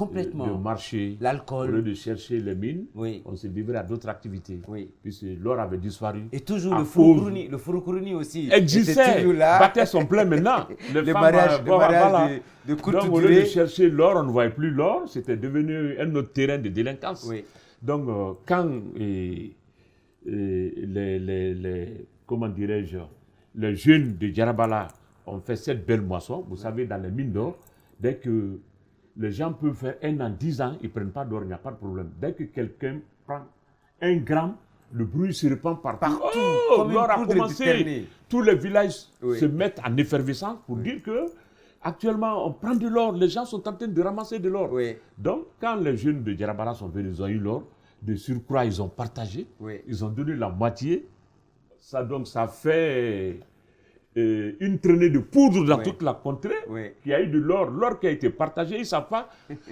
Complètement. de marcher, L'alcool. au lieu de chercher les mines, Oui. on se livrait à d'autres activités. Oui. Puisque l'or avait disparu. Et toujours à le cause- Fouroukourni aussi. Existait, était toujours là. battait son plein maintenant. Les femmes, mariages, voilà. de courte Donc, au lieu de durée. chercher l'or, on ne voyait plus l'or. C'était devenu un autre terrain de délinquance. Oui. Donc, quand comment dirais-je, les jeunes de Djarabala ont fait cette belle moisson, vous savez, dans les mines d'or, dès que les gens peuvent faire 1 an, 10 ans, ils ne prennent pas d'or, il n'y a pas de problème. Dès que quelqu'un prend 1 gramme, le bruit se répand partout. Oh, comme une l'or a poudre commencé. éternelle. Tous les villages Oui. se mettent en effervescence pour dire que actuellement on prend de l'or, les gens sont en train de ramasser de l'or. Oui. Donc quand les jeunes de Djarabala sont venus, ils ont eu l'or, de surcroît ils ont partagé, Oui. ils ont donné la moitié. Ça fait une traînée de poudre dans Oui. toute la contrée, Oui. qui a eu de l'or qui a été partagé. Ils ne savent pas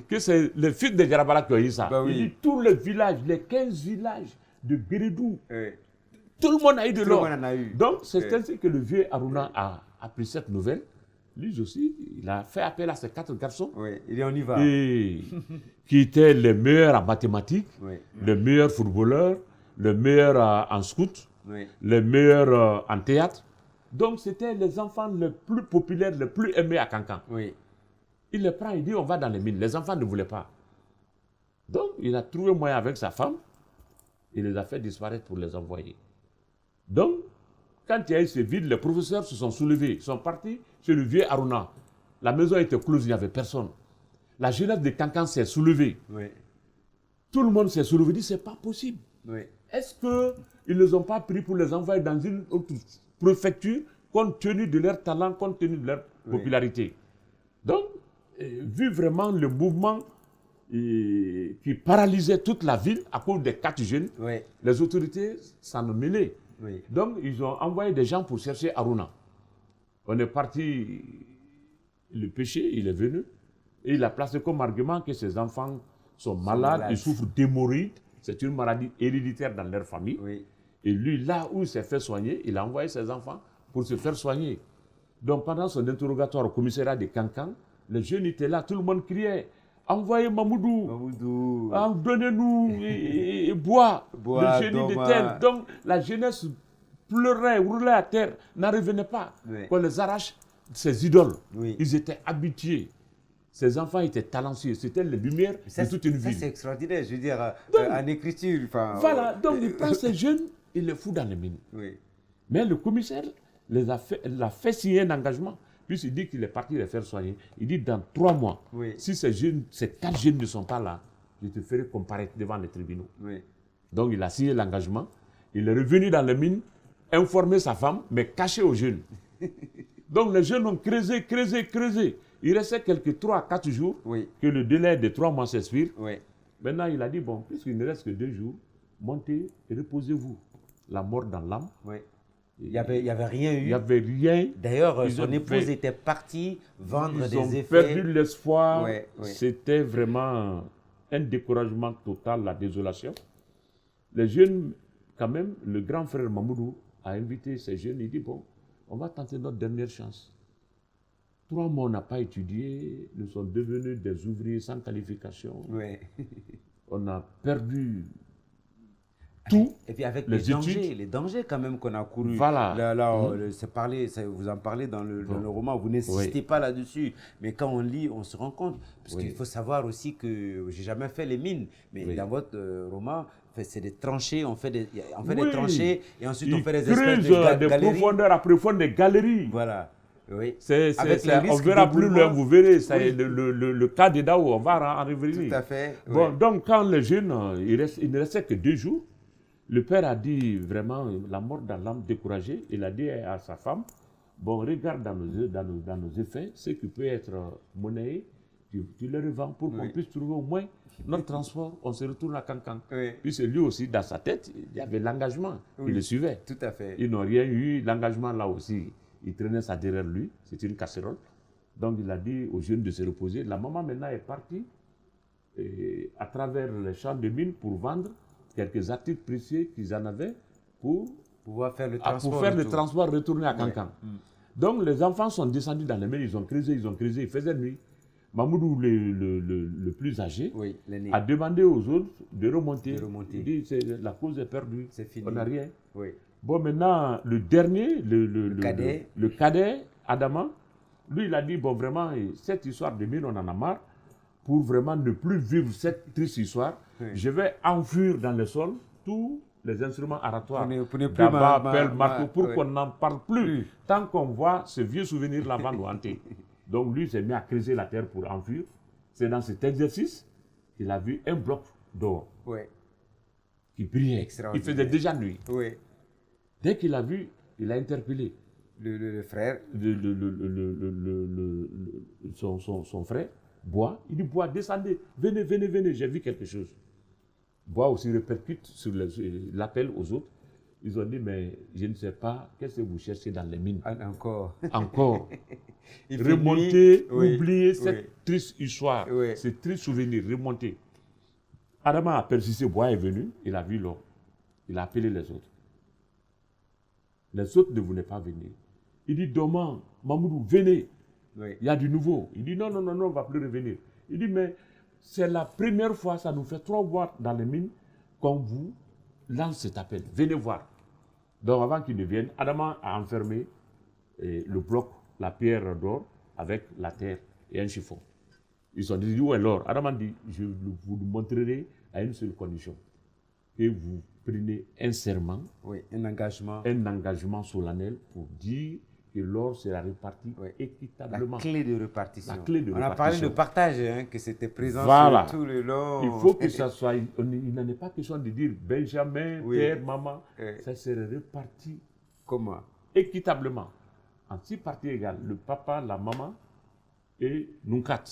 que c'est les fils de Djarabala qui ont eu ça. Bah oui. Il dit tous les villages, les 15 villages de Guérédou, Oui. tout le monde a eu de Tout le l'or. monde en a eu. Donc c'est Oui. ainsi que le vieux Aruna a appris cette nouvelle. Lui aussi, il a fait appel à ses 4 garçons. Oui. Il est on y va. Et qui étaient les meilleurs en mathématiques, Oui. les meilleurs footballeurs, les meilleurs en scout, Oui. les meilleurs en théâtre. Donc, c'était les enfants les plus populaires, les plus aimés à Cancan. Oui. Il les prend, il dit on va dans les mines. Les enfants ne voulaient pas. Donc, il a trouvé moyen avec sa femme, il les a fait disparaître pour les envoyer. Donc, quand il y a eu ce vide, les professeurs se sont soulevés, ils sont partis chez le vieux Aruna. La maison était close, il n'y avait personne. La jeunesse de Cancan s'est soulevée. Oui. Tout le monde s'est soulevé, dit c'est pas possible. Oui. Est-ce qu'ils ne les ont pas pris pour les envoyer dans une autre préfecture compte tenu de leur talent, compte tenu de leur popularité? Donc, vu vraiment le mouvement qui paralysait toute la ville à cause des 4 jeunes, Oui. les autorités s'en ont mêlé. Oui. Donc, ils ont envoyé des gens pour chercher Aruna. On est parti le pêcher, il est venu, et il a placé comme argument que ses enfants sont malades, ils souffrent d'hémorroïdes, c'est une maladie héréditaire dans leur famille. Oui. Et lui, là où il s'est fait soigner, il a envoyé ses enfants pour se faire soigner. Donc pendant son interrogatoire au commissariat de Cancan, les jeunes étaient là, tout le monde criait « Envoyez Mamoudou, Mamoudou. donnez-nous et bois, Bois, le génie de Doma. tel ». Donc la jeunesse pleurait, roulait à terre, n'en revenait pas. Oui. Qu'on les arrache, ces idoles, Oui. ils étaient habitués. Ces enfants étaient talentueux, c'était les lumières de toute une Ça, ville. c'est extraordinaire, je veux dire, Donc, en écriture. Voilà, donc il prend ces jeunes, il les fout dans les mines. Oui. Mais le commissaire l'a fait signer un engagement, puisqu'il dit qu'il est parti les faire soigner. Il dit dans 3 mois, Oui. si ces 4 jeunes ne sont pas là, je te ferai comparaître devant les tribunaux. Oui. Donc il a signé l'engagement, il est revenu dans les mines, informer sa femme, mais caché aux jeunes. Donc les jeunes ont creusé. Il restait quelques 3 à 4 jours Oui. que le délai de 3 mois s'expire. Oui. Maintenant, il a dit, bon, puisqu'il ne reste que 2 jours, montez et reposez-vous. La mort dans l'âme. Oui. Il n'y avait rien Il eu. n'y avait rien. D'ailleurs, Ils son ont épouse fait- était partie vendre Ils des ont effets. perdu l'espoir. Ouais, ouais. C'était vraiment un découragement total, la désolation. Les jeunes, quand même, le grand frère Mamoudou a invité ces jeunes. Il dit, bon, on va tenter notre dernière chance. 3 mois, on n'a pas étudié. Nous sommes devenus des ouvriers sans qualification. Oui. On a perdu tout. Et puis avec Les les dangers quand même qu'on a courus. Voilà. Là, vous en parlez dans le roman, vous n'insistez pas là-dessus. Mais quand on lit, on se rend compte. Parce qu'il faut savoir aussi que j'ai jamais fait les mines. Mais dans votre roman, c'est des tranchées, on fait des tranchées et ensuite on fait des espèces de des galeries. profondeurs après profondeur, des galeries. Voilà. Oui. On verra plus loin, vous verrez. C'est le cas de Dao, on va en revenir. Tout à fait. Bon, oui. donc, quand les jeunes, il ne restait que 2 jours, le père a dit vraiment la mort dans l'âme découragée. Il a dit à sa femme, bon, regarde dans nos effets, ce qui peut être monnayé, tu le revends pour qu'on puisse trouver au moins notre transport. On se retourne à Cancan. Oui. Puisque lui aussi, dans sa tête, il y avait l'engagement. Il le suivait. Tout à fait. Ils n'ont rien eu. L'engagement là aussi, il traînait ça derrière lui. C'était une casserole. Donc il a dit aux jeunes de se reposer. La maman maintenant est partie à travers les champs de mines pour vendre quelques articles précieux qu'ils en avaient pour faire le transport, retourner à Cancan. Donc les enfants sont descendus dans les mines, ils ont creusé, il faisait nuit. Mamoudou, le plus âgé, Oui, l'aîné. a demandé aux autres de remonter. De Il dit, la cause est perdue. C'est fini. On n'a rien. Oui. Bon, maintenant, le dernier, le cadet, Adama, lui, il a dit, bon, vraiment, cette histoire de mine, on en a marre. Pour vraiment ne plus vivre cette triste histoire, je vais enfuir dans le sol tous les instruments aratoires. D'abord, pelle, marteau, pour qu'on n'en parle plus. Tant qu'on voit ce vieux souvenir là-bas nous hanter. Donc lui s'est mis à creuser la terre pour enfuir. C'est dans cet exercice qu'il a vu un bloc d'or qui brillait. Il faisait déjà nuit. Oui. Dès qu'il a vu, il a interpellé le frère. Son frère, Bois. Il dit, Bois, descendez, venez, j'ai vu quelque chose. Bois aussi répercute sur l'appel aux autres. Ils ont dit, mais je ne sais pas, qu'est-ce que vous cherchez dans les mines? Encore. Remontez, oubliez cette triste histoire, ce triste souvenir, remontez. Adama a persisté, Bois est venu, il a vu l'or. Il a appelé les autres. Les autres ne voulaient pas venir. Il dit, Doman, Mamoudou, venez. Il y a du nouveau. Il dit, non, on ne va plus revenir. Il dit, mais c'est la première fois, ça nous fait 3 mois dans les mines, qu'on vous lance cet appel. Venez voir. Donc avant qu'il ne vienne, Adama a enfermé le bloc, la pierre d'or, avec la terre et un chiffon. Ils sont dit, où est l'or? Adama dit, je vous le montrerai à une seule condition. Que vous prenez un serment, un engagement solennel pour dire que l'or sera réparti équitablement. La clé de répartition. On a parlé de partage, que c'était présent sur tout le long. Il faut que ça soit, il n'en est pas question de dire Benjamin, père, maman, ça serait réparti. Comment? Équitablement. En 6 parties égales, le papa, la maman et Nunkat.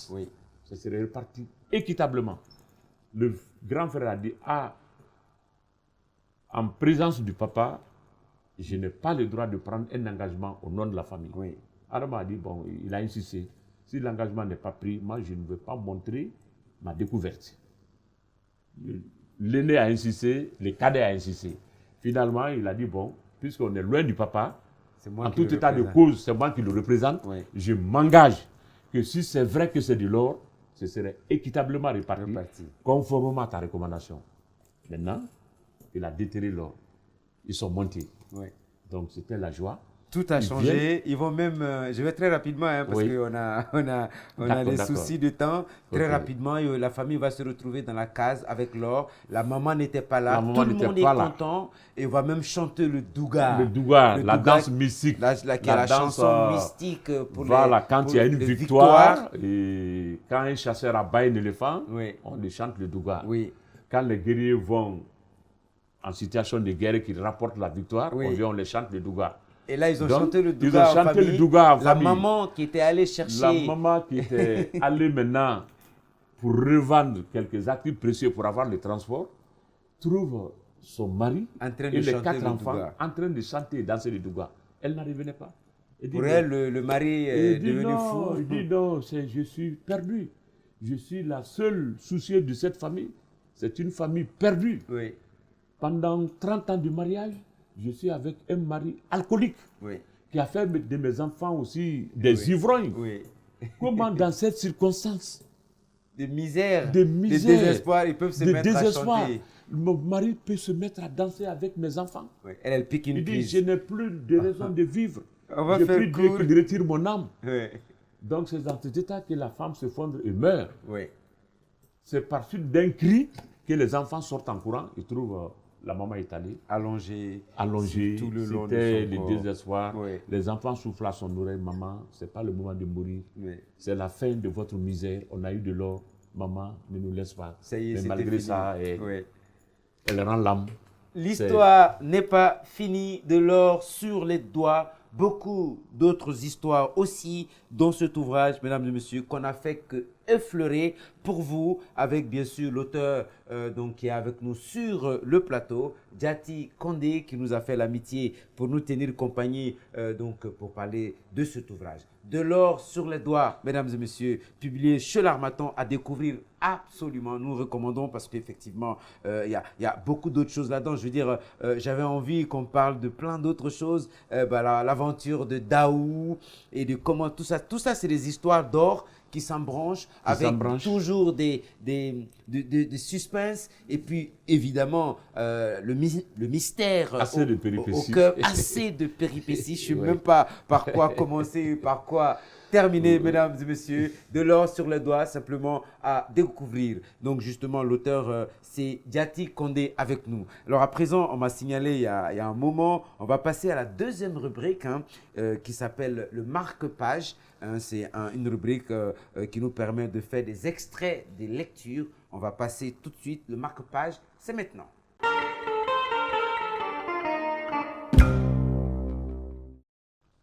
Ça serait réparti équitablement. Le grand frère a dit, en présence du papa, je n'ai pas le droit de prendre un engagement au nom de la famille. Adama a dit, bon, il a insisté. Si l'engagement n'est pas pris, moi, je ne veux pas montrer ma découverte. L'aîné a insisté, le cadet a insisté. Finalement, il a dit, bon, puisqu'on est loin du papa, en tout état de cause, c'est moi qui le représente, je m'engage que si c'est vrai que c'est de l'or, ce serait équitablement réparti, conformément à ta recommandation. Maintenant, il a déterré l'or. Ils sont montés. Donc c'était la joie. Tout a changé. Ils vont même, je vais très rapidement, parce qu'on a les soucis de temps. Très rapidement, la famille va se retrouver dans la case avec l'or. La maman n'était pas là. Tout le monde est content. Et on va même chanter le douga. Le douga, la danse mystique. La chanson mystique pour quand il y a une victoire, et quand un chasseur abat un éléphant, on lui chante le douga. Quand les guerriers vont en situation de guerre, qu'ils rapportent la victoire, on les chante le douga. Et là, ils ont chanté le douga en famille. La maman qui était allée chercher... La maman qui était allée maintenant pour revendre quelques actifs précieux pour avoir le transport, trouve son mari et les 4 enfants en train de chanter et danser le douga. Elle n'en revenait pas. Pour elle, le mari est devenu fou. Il dit non, je suis perdu. Je suis la seule soucieuse de cette famille. C'est une famille perdue. Pendant 30 ans de mariage, je suis avec un mari alcoolique qui a fait de mes enfants aussi des ivrognes. Comment dans cette circonstance de misère, de désespoir, ils peuvent se mettre à chanter. Mon mari peut se mettre à danser avec mes enfants. Elle pique une prise. Il dit, je n'ai plus de raison de vivre. Je prie Dieu qu'il retire mon âme. Donc c'est dans cet état que la femme se fondre et meurt. C'est par suite d'un cri que les enfants sortent en courant. Ils trouvent... La maman est allée, allongée tout le long de c'était son le corps. désespoir. Les enfants soufflent à son oreille, maman, ce n'est pas le moment de mourir. C'est la fin de votre misère. On a eu de l'or, maman, ne nous laisse pas. Ça y est, mais malgré ça, elle rend l'âme. L'histoire n'est pas finie, de l'or sur les doigts. Beaucoup d'autres histoires aussi dans cet ouvrage, mesdames et messieurs, qu'on a fait que effleurer pour vous, avec bien sûr l'auteur qui est avec nous sur le plateau, Diaty Kandé, qui nous a fait l'amitié pour nous tenir compagnie pour parler de cet ouvrage. De l'or sur les doigts, mesdames et messieurs, publié chez l'Harmattan, à découvrir absolument. Nous recommandons parce qu'effectivement, il y a beaucoup d'autres choses là-dedans. Je veux dire, j'avais envie qu'on parle de plein d'autres choses. L'aventure de Daou et de comment tout ça c'est des histoires d'or qui s'embranchent, avec toujours des suspens, et puis évidemment le mystère au cœur, assez de péripéties. Je ne sais même pas par quoi commencer, par quoi terminé, mesdames et messieurs, de l'or sur les doigts, simplement à découvrir. Donc justement, l'auteur, c'est Diati Condé avec nous. Alors à présent, on m'a signalé il y a un moment, on va passer à la deuxième rubrique qui s'appelle le marque-page. C'est une rubrique qui nous permet de faire des extraits des lectures. On va passer tout de suite, le marque-page, c'est maintenant.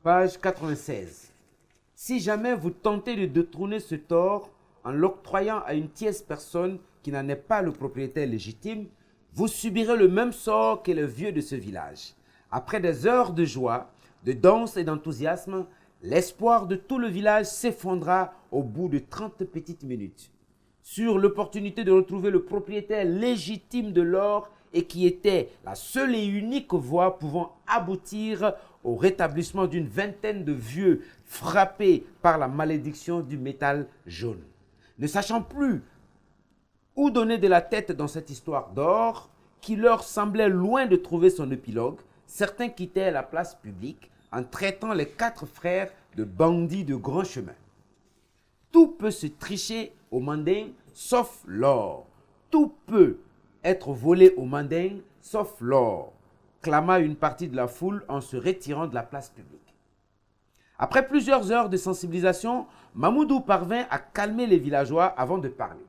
Page 96. Si jamais vous tentez de détourner ce tort en l'octroyant à une tierce personne qui n'en est pas le propriétaire légitime, vous subirez le même sort que les vieux de ce village. Après des heures de joie, de danse et d'enthousiasme, l'espoir de tout le village s'effondra au bout de 30 petites minutes. Sur l'opportunité de retrouver le propriétaire légitime de l'or et qui était la seule et unique voie pouvant aboutir au rétablissement d'une vingtaine de vieux frappés par la malédiction du métal jaune. Ne sachant plus où donner de la tête dans cette histoire d'or, qui leur semblait loin de trouver son épilogue, certains quittèrent la place publique en traitant les 4 frères de bandits de grand chemin. Tout peut se tricher au manding, sauf l'or. Tout peut être volé au manding, sauf l'or, clama une partie de la foule en se retirant de la place publique. Après plusieurs heures de sensibilisation, Mamoudou parvint à calmer les villageois avant de parler.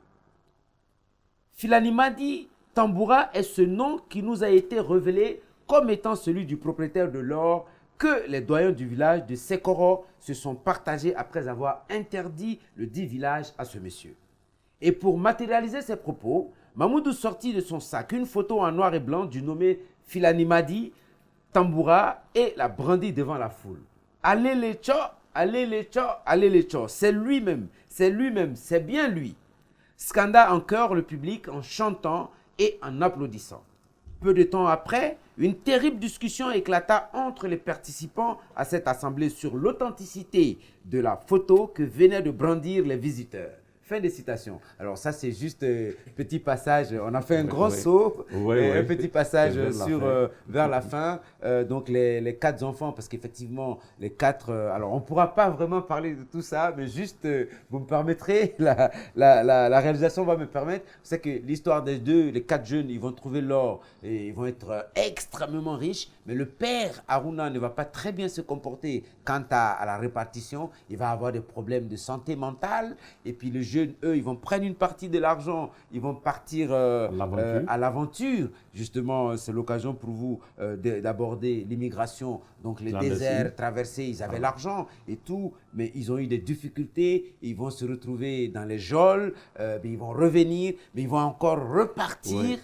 Filanimadi Tamboura est ce nom qui nous a été révélé comme étant celui du propriétaire de l'or que les doyens du village de Sekoro se sont partagés après avoir interdit le dit village à ce monsieur. Et pour matérialiser ses propos, Mamoudou sortit de son sac une photo en noir et blanc du nommé Filanimadi Tamboura et la brandit devant la foule. Allez les tchos, allez les tchos, allez les tchos. C'est lui-même, c'est bien lui. Scanda en chœur le public en chantant et en applaudissant. Peu de temps après, une terrible discussion éclata entre les participants à cette assemblée sur l'authenticité de la photo que venaient de brandir les visiteurs. Fin des citations. Alors ça, c'est juste un petit passage. On a fait un grand saut, un petit passage vers la fin. Donc les 4 enfants, parce qu'effectivement, les 4... alors on ne pourra pas vraiment parler de tout ça, mais juste, vous me permettrez, la réalisation va me permettre. C'est que l'histoire des les 4 jeunes, ils vont trouver l'or et ils vont être extrêmement riches. Mais le père Aruna ne va pas très bien se comporter quant à la répartition. Il va avoir des problèmes de santé mentale. Et puis les jeunes, eux, ils vont prendre une partie de l'argent. Ils vont partir à l'aventure. Justement, c'est l'occasion pour vous d'aborder l'immigration. Donc les déserts traversés, ils avaient l'argent et tout. Mais ils ont eu des difficultés. Ils vont se retrouver dans les geôles. Ils vont revenir. Mais ils vont encore repartir. Oui.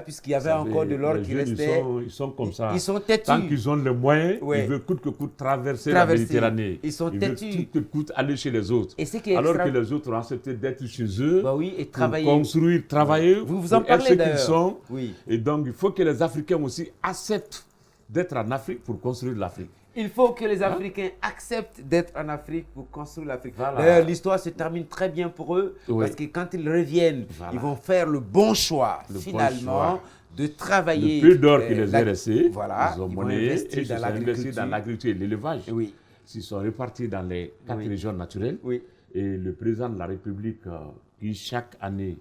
Puisqu'il y avait encore de l'or qui restait. Ils sont comme ça. Ils sont têtus. Tant qu'ils ont les moyens, ils veulent coûte que coûte traverser la Méditerranée. Ils sont têtus. Ils veulent coûte que coûte aller chez les autres. Et alors que les autres ont accepté d'être chez eux, et travailler. Pour construire, travailler, vous en parlez d'ailleurs. Qu'ils sont. Oui. Et donc, il faut que les Africains aussi acceptent d'être en Afrique pour construire l'Afrique. Il faut que les Africains acceptent d'être en Afrique pour construire l'Afrique. Voilà. D'ailleurs, l'histoire se termine très bien pour eux, parce que quand ils reviennent, ils vont faire le bon choix, finalement, de travailler. Le peu d'or qui les est resté, voilà, ils ont monnayé et ils sont investis dans l'agriculture et l'élevage. Oui. Ils sont répartis dans les 4 régions naturelles. Oui. Et le président de la République, qui chaque année,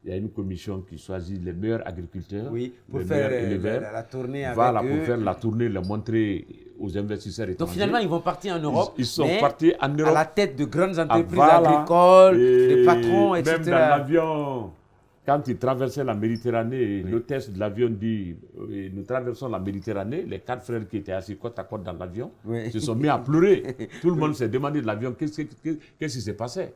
il y a une commission qui choisit les meilleurs agriculteurs, pour les faire meilleurs éleveurs, la tournée avec voilà, eux. pour faire la tournée, le montrer aux investisseurs étrangers. Donc finalement, ils vont partir en Europe. Ils sont partis en Europe. À la tête de grandes entreprises agricoles, des patrons, etc. Même dans l'avion, quand ils traversaient la Méditerranée, l'hôtesse de l'avion dit nous traversons la Méditerranée. Les 4 frères qui étaient assis côte à côte dans l'avion se sont mis à pleurer. Tout le monde s'est demandé de l'avion qu'est-ce qui s'est passé.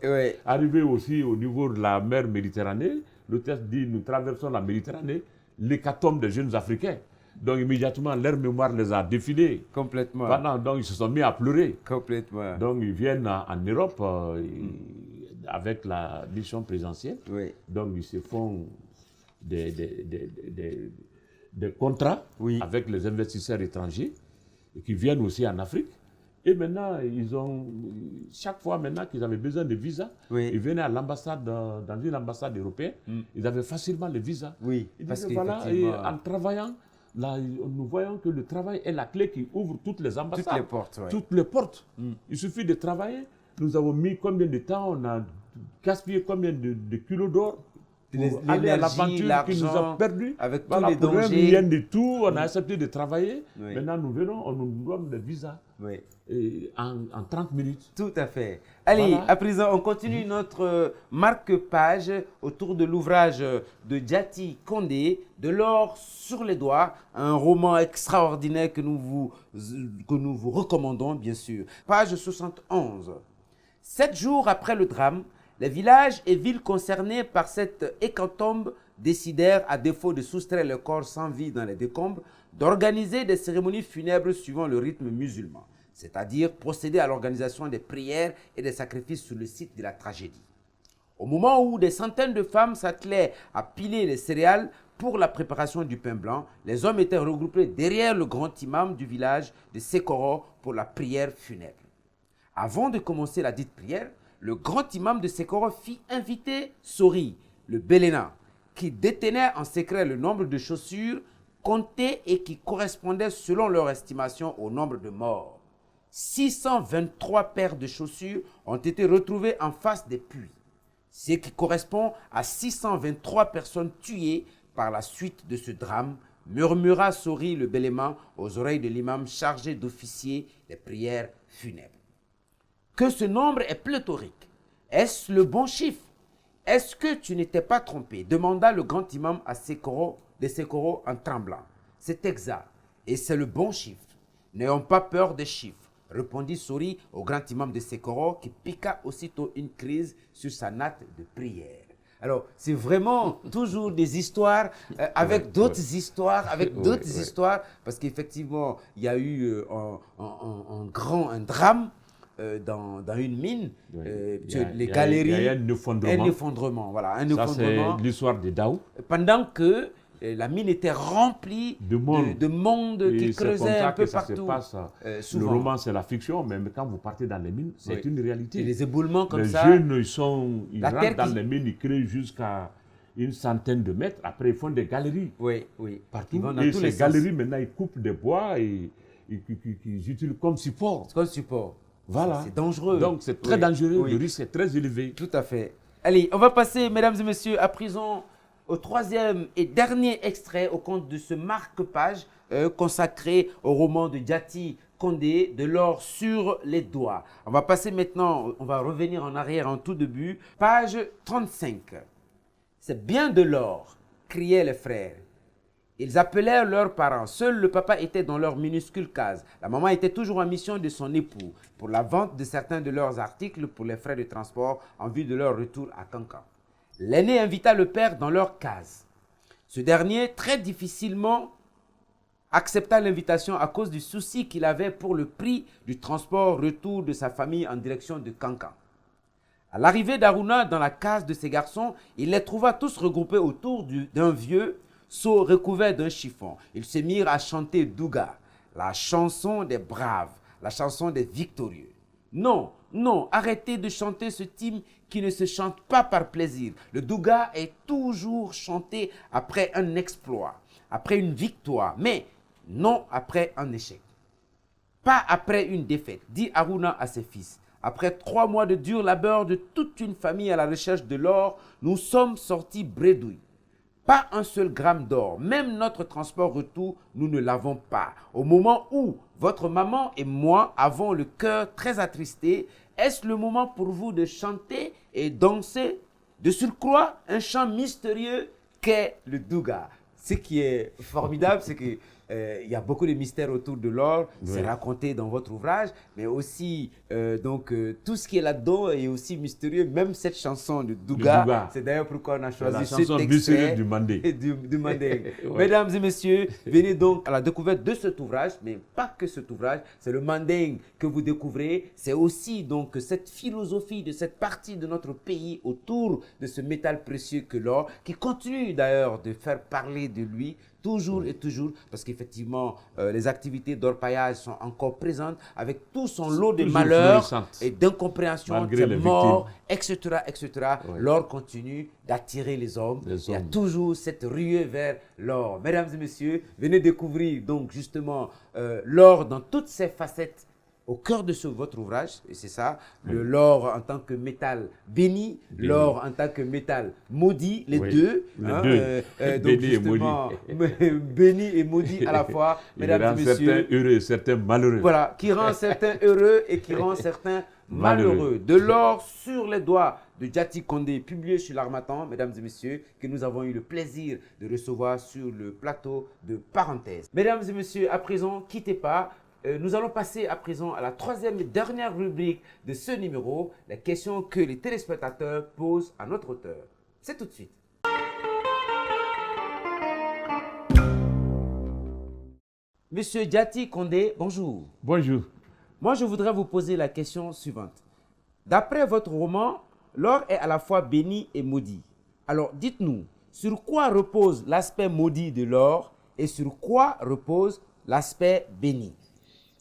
Arrivé aussi au niveau de la mer Méditerranée, l'hôtesse dit nous traversons la Méditerranée, l'hécatombe des jeunes Africains. Donc immédiatement, leur mémoire les a défilés. Complètement. Donc ils se sont mis à pleurer. Complètement. Donc ils viennent en Europe avec la mission présidentielle. Donc ils se font des contrats avec les investisseurs étrangers qui viennent aussi en Afrique. Et maintenant, chaque fois maintenant qu'ils avaient besoin de visa, ils venaient à l'ambassade, dans une ambassade européenne, ils avaient facilement le visa. Oui, Ils disaient, voilà, et en travaillant, là, nous voyons que le travail est la clé qui ouvre toutes les ambassades. Toutes les portes, Toutes les portes. Il suffit de travailler. Nous avons mis combien de temps, on a gaspillé combien de kilos d'or pour aller à l'aventure qui nous a perdu. Avec tous les dangers. Rien du tout, on a accepté de travailler. Maintenant, nous venons, on nous donne le visa en 30 minutes. Tout à fait. Allez, à présent, on continue notre marque-page autour de l'ouvrage de Djati Kondé, De l'or sur les doigts, un roman extraordinaire que nous vous recommandons, bien sûr. Page 71. 7 jours après le drame, les villages et villes concernés par cette hécatombe décidèrent, à défaut de soustraire le corps sans vie dans les décombres, d'organiser des cérémonies funèbres suivant le rythme musulman, c'est-à-dire procéder à l'organisation des prières et des sacrifices sur le site de la tragédie. Au moment où des centaines de femmes s'attelaient à piler les céréales pour la préparation du pain blanc, les hommes étaient regroupés derrière le grand imam du village de Sekoro pour la prière funèbre. Avant de commencer la dite prière, le grand imam de Sekoro fit inviter Sori, le Béléna, qui détenait en secret le nombre de chaussures comptées et qui correspondait selon leur estimation au nombre de morts. 623 paires de chaussures ont été retrouvées en face des puits, ce qui correspond à 623 personnes tuées par la suite de ce drame, murmura Sori le Béléman aux oreilles de l'imam chargé d'officier les prières funèbres. Que ce nombre est pléthorique. Est-ce le bon chiffre? Est-ce que tu n'étais pas trompé? Demanda le grand imam à Sekoro en tremblant. C'est exact, et c'est le bon chiffre. N'ayons pas peur des chiffres, répondit Sori au grand imam de Sekoro qui piqua aussitôt une crise sur sa natte de prière. Alors, c'est vraiment toujours des histoires avec d'autres histoires, histoires, parce qu'effectivement, il y a eu un drame dans une mine, les galeries, il y a un effondrement. Voilà, un effondrement. C'est l'histoire de Daou. Pendant que la mine était remplie de monde qui creusait un peu partout. Le roman, c'est la fiction, mais quand vous partez dans les mines, c'est une réalité. Et les éboulements comme les ça. Les jeunes, ils rentrent dans les mines, ils créent jusqu'à une centaine de mètres. Après, ils font des galeries. Oui. Partout. Et ces galeries, maintenant, ils coupent des bois et ils utilisent comme support. Comme support. Voilà. C'est dangereux. Donc, c'est très dangereux. Le risque est très élevé. Tout à fait. Allez, on va passer, mesdames et messieurs, à présent au troisième et dernier extrait au compte de ce marque-page consacré au roman de Djati Kondé, De l'or sur les doigts. On va passer maintenant, on va revenir en arrière en tout début, page 35. C'est bien de l'or, criaient les frères. Ils appelèrent leurs parents. Seul le papa était dans leur minuscule case. La maman était toujours en mission de son époux pour la vente de certains de leurs articles pour les frais de transport en vue de leur retour à Kankan. L'aîné invita le père dans leur case. Ce dernier, très difficilement, accepta l'invitation à cause du souci qu'il avait pour le prix du transport retour de sa famille en direction de Kankan. À l'arrivée d'Aruna dans la case de ses garçons, il les trouva tous regroupés autour d'un vieux seau recouvert d'un chiffon. Ils se mirent à chanter Douga, la chanson des braves, la chanson des victorieux. Non, arrêtez de chanter ce hymne qui ne se chante pas par plaisir. Le Douga est toujours chanté après un exploit, après une victoire, mais non après un échec. Pas après une défaite, dit Aruna à ses fils. Après 3 mois de dur labeur de toute une famille à la recherche de l'or, nous sommes sortis bredouilles. Pas un seul gramme d'or, même notre transport retour, nous ne l'avons pas. Au moment où votre maman et moi avons le cœur très attristé, est-ce le moment pour vous de chanter et danser? De surcroît, un chant mystérieux qu'est le Douga. Ce qui est formidable, c'est que il y a beaucoup de mystères autour de l'or, c'est raconté dans votre ouvrage, mais aussi tout ce qui est là-dedans est aussi mystérieux, même cette chanson de Douga. C'est d'ailleurs pourquoi on a choisi cet extrait du Mandé. Du Mandé. Mesdames et messieurs, venez donc à la découverte de cet ouvrage, mais pas que cet ouvrage, c'est le Manding que vous découvrez, c'est aussi donc cette philosophie de cette partie de notre pays autour de ce métal précieux que l'or, qui continue d'ailleurs de faire parler de lui toujours et toujours, parce que qu'effectivement, les activités d'orpaillage sont encore présentes, avec tout son lot de malheurs et d'incompréhension, de morts, etc., etc. Oui. L'or continue d'attirer les hommes. Il y a toujours cette ruée vers l'or. Mesdames et messieurs, venez découvrir donc justement l'or dans toutes ses facettes au cœur de votre ouvrage, et c'est ça, l'or en tant que métal béni, l'or en tant que métal maudit, les deux. Donc justement, béni et maudit à la fois, mesdames et messieurs. Certains heureux et certains malheureux. Voilà, qui rend certains heureux et qui rend certains malheureux. De l'or sur les doigts de Djati Condé, publié chez l'Harmattan, mesdames et messieurs, que nous avons eu le plaisir de recevoir sur le plateau de Parenthèse. Mesdames et messieurs, à présent, quittez pas. Nous allons passer à présent à la troisième et dernière rubrique de ce numéro, les questions que les téléspectateurs posent à notre auteur. C'est tout de suite. Monsieur Djati Condé, bonjour. Bonjour. Moi, je voudrais vous poser la question suivante. D'après votre roman, l'or est à la fois béni et maudit. Alors, dites-nous, sur quoi repose l'aspect maudit de l'or et sur quoi repose l'aspect béni?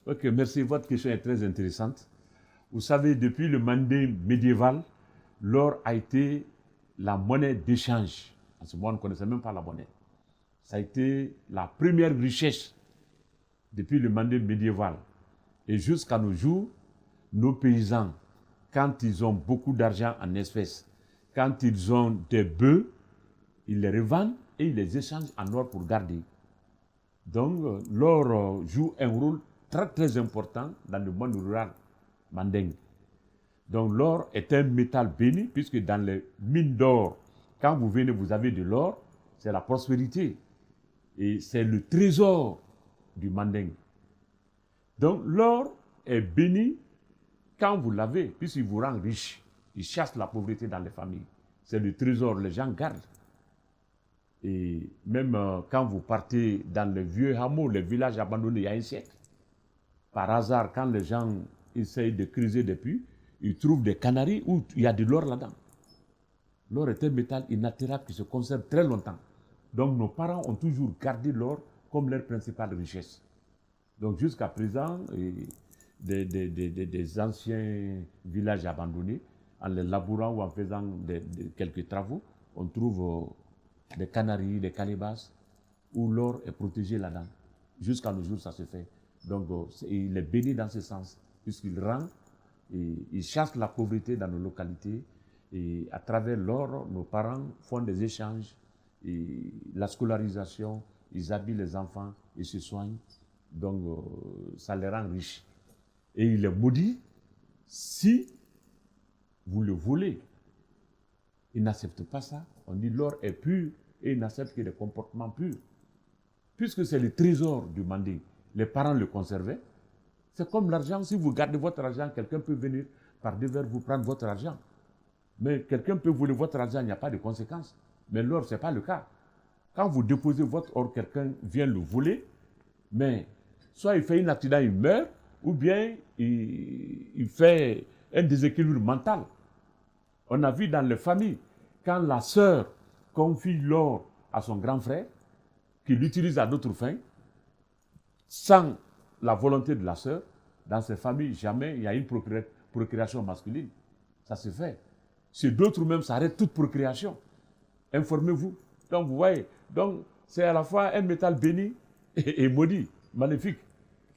Ok, merci. Votre question est très intéressante. Vous savez, depuis le Mandé médiéval, l'or a été la monnaie d'échange. À ce moment, on ne connaissait même pas la monnaie. Ça a été la première richesse depuis le Mandé médiéval. Et jusqu'à nos jours, nos paysans, quand ils ont beaucoup d'argent en espèces, quand ils ont des bœufs, ils les revendent et ils les échangent en or pour garder. Donc, l'or joue un rôle très très important dans le monde rural mandingue. Donc l'or est un métal béni puisque dans les mines d'or, quand vous venez, vous avez de l'or, c'est la prospérité et c'est le trésor du mandingue. Donc l'or est béni quand vous l'avez puisqu'il vous rend riche. Il chasse la pauvreté dans les familles. C'est le trésor, les gens gardent. Et même quand vous partez dans les vieux hameaux, les villages abandonnés il y a un siècle, par hasard, quand les gens essayent de creuser des puits, ils trouvent des canaries où il y a de l'or là-dedans. L'or est un métal inaltérable qui se conserve très longtemps. Donc nos parents ont toujours gardé l'or comme leur principale richesse. Donc jusqu'à présent, des anciens villages abandonnés, en les labourant ou en faisant quelques travaux, on trouve des canaries, des calebasses, où l'or est protégé là-dedans. Jusqu'à nos jours, ça se fait. Donc, il est béni dans ce sens, puisqu'il rend, et il chasse la pauvreté dans nos localités. Et à travers l'or, nos parents font des échanges, et la scolarisation, ils habillent les enfants, ils se soignent. Donc, ça les rend riches. Et il est maudit si vous le volez. Il n'accepte pas ça. On dit l'or est pur et il n'accepte que des comportements purs. Puisque c'est le trésor du manding. Les parents le conservaient. C'est comme l'argent. Si vous gardez votre argent, quelqu'un peut venir par devers vous prendre votre argent. Mais quelqu'un peut voler votre argent, il n'y a pas de conséquences. Mais l'or, ce n'est pas le cas. Quand vous déposez votre or, quelqu'un vient le voler, mais soit il fait un accident, il meurt, ou bien il fait un déséquilibre mental. On a vu dans les familles, quand la sœur confie l'or à son grand frère, qui l'utilise à d'autres fins, sans la volonté de la sœur, dans ces familles, jamais il y a une procréation masculine. Ça se fait. Chez d'autres même, ça arrête toute procréation. Informez-vous. Donc vous voyez, donc c'est à la fois un métal béni et maudit, maléfique.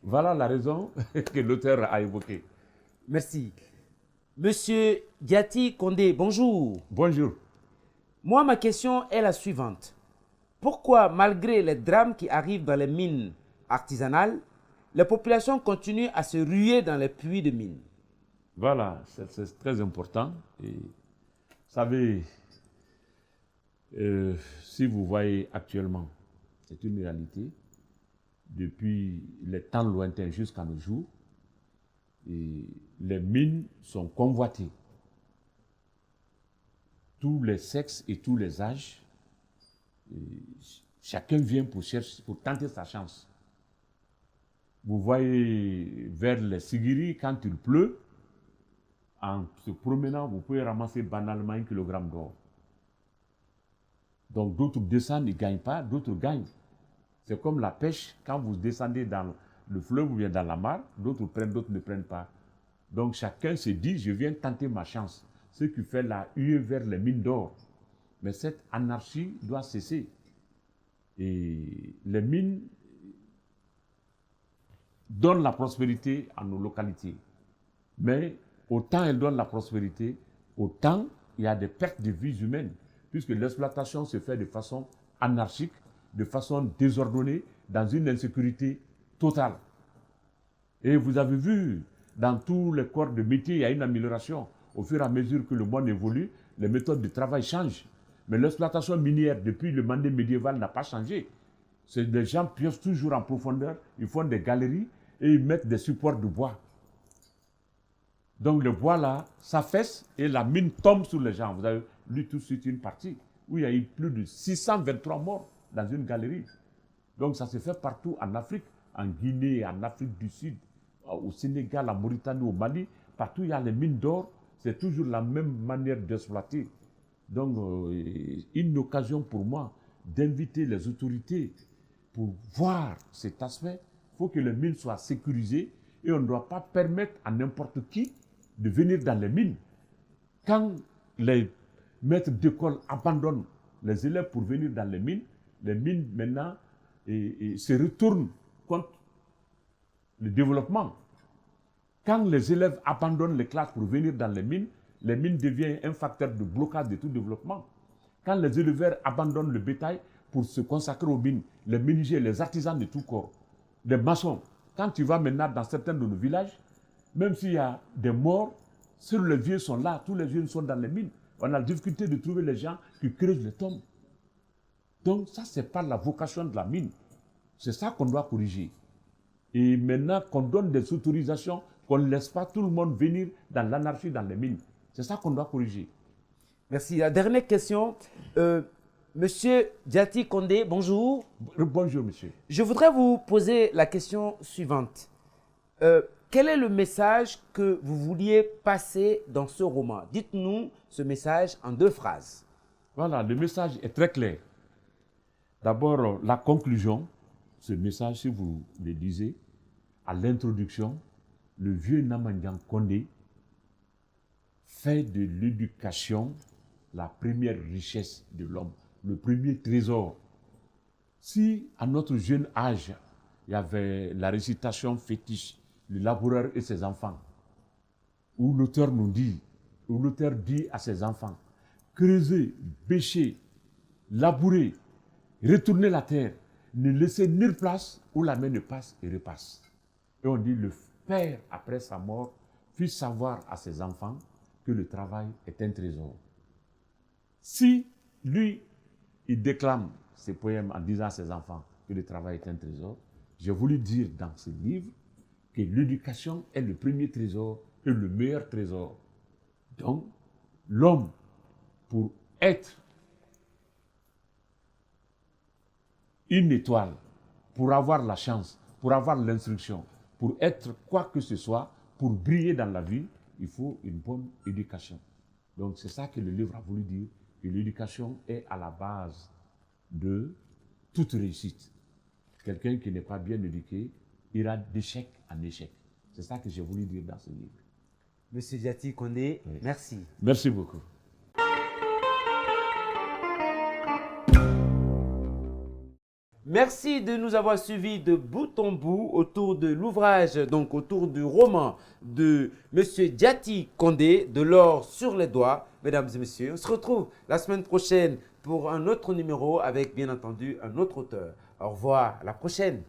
Voilà la raison que l'auteur a évoquée. Merci. Monsieur Djati Condé, bonjour. Bonjour. Moi, ma question est la suivante. Pourquoi, malgré les drames qui arrivent dans les mines artisanales, les populations continuent à se ruer dans les puits de mines? Voilà, c'est très important. Et, vous savez, si vous voyez actuellement, c'est une réalité, depuis les temps lointains jusqu'à nos jours, et les mines sont convoitées. Tous les sexes et tous les âges, et chacun vient pour chercher, pour tenter sa chance. Vous voyez vers les Sigiri, quand il pleut, en se promenant, vous pouvez ramasser banalement 1 kg d'or. Donc d'autres descendent, ils ne gagnent pas, d'autres gagnent. C'est comme la pêche, quand vous descendez dans le fleuve ou bien dans la mare, d'autres prennent, d'autres ne prennent pas. Donc chacun se dit, je viens tenter ma chance. Ce qui fait la huée vers les mines d'or. Mais cette anarchie doit cesser. Et les mines donnent la prospérité à nos localités. Mais autant elles donnent la prospérité, autant il y a des pertes de vies humaines, puisque l'exploitation se fait de façon anarchique, de façon désordonnée, dans une insécurité totale. Et vous avez vu, dans tous les corps de métier, il y a une amélioration. Au fur et à mesure que le monde évolue, les méthodes de travail changent. Mais l'exploitation minière, depuis le Mandé médiéval, n'a pas changé. Les gens piochent toujours en profondeur, ils font des galeries et ils mettent des supports de bois. Donc le bois là s'affaisse et la mine tombe sur les gens. Vous avez lu tout de suite une partie où il y a eu plus de 623 morts dans une galerie. Donc ça se fait partout en Afrique, en Guinée, en Afrique du Sud, au Sénégal, en Mauritanie, au Mali. Partout il y a les mines d'or, c'est toujours la même manière d'exploiter. Donc une occasion pour moi d'inviter les autorités pour voir cet aspect. Il faut que les mines soient sécurisées et on ne doit pas permettre à n'importe qui de venir dans les mines. Quand les maîtres d'école abandonnent les élèves pour venir dans les mines maintenant se retournent contre le développement. Quand les élèves abandonnent les classes pour venir dans les mines deviennent un facteur de blocage de tout développement. Quand les éleveurs abandonnent le bétail pour se consacrer aux mines, les menuisiers, les artisans de tout corps, les maçons, quand tu vas maintenant dans certains de nos villages, même s'il y a des morts, seuls les vieux sont là, tous les vieux sont dans les mines. On a la difficulté de trouver les gens qui creusent les tombes. Donc ça, c'est pas la vocation de la mine. C'est ça qu'on doit corriger. Et maintenant qu'on donne des autorisations, qu'on ne laisse pas tout le monde venir dans l'anarchie dans les mines. C'est ça qu'on doit corriger. Merci. La dernière question. Monsieur Diati Condé, bonjour. Bonjour, monsieur. Je voudrais vous poser la question suivante. Quel est le message que vous vouliez passer dans ce roman? Dites-nous ce message en 2 phrases. Voilà, le message est très clair. D'abord, la conclusion. Ce message, si vous le lisez, à l'introduction, le vieux Namandjan Condé fait de l'éducation la première richesse de l'homme, le premier trésor. Si à notre jeune âge, il y avait la récitation fétiche, le laboureur et ses enfants, où l'auteur dit à ses enfants, creusez, bêchez, labourez, retournez la terre, ne laissez nulle place où la main ne passe et repasse. Et on dit, le père, après sa mort, fit savoir à ses enfants que le travail est un trésor. Si lui, il déclame ses poèmes en disant à ses enfants que le travail est un trésor, j'ai voulu dire dans ce livre que l'éducation est le premier trésor et le meilleur trésor. Donc, l'homme, pour être une étoile, pour avoir la chance, pour avoir l'instruction, pour être quoi que ce soit, pour briller dans la vie, il faut une bonne éducation. Donc c'est ça que le livre a voulu dire, que l'éducation est à la base de toute réussite. Quelqu'un qui n'est pas bien éduqué ira d'échec en échec. C'est ça que j'ai voulu dire dans ce livre. Monsieur Diati Condé, oui. Merci. Merci beaucoup. Merci de nous avoir suivis de bout en bout autour de l'ouvrage, donc autour du roman de Monsieur Diati Condé, De l'or sur les doigts. Mesdames et messieurs, on se retrouve la semaine prochaine pour un autre numéro avec bien entendu un autre auteur. Au revoir, à la prochaine.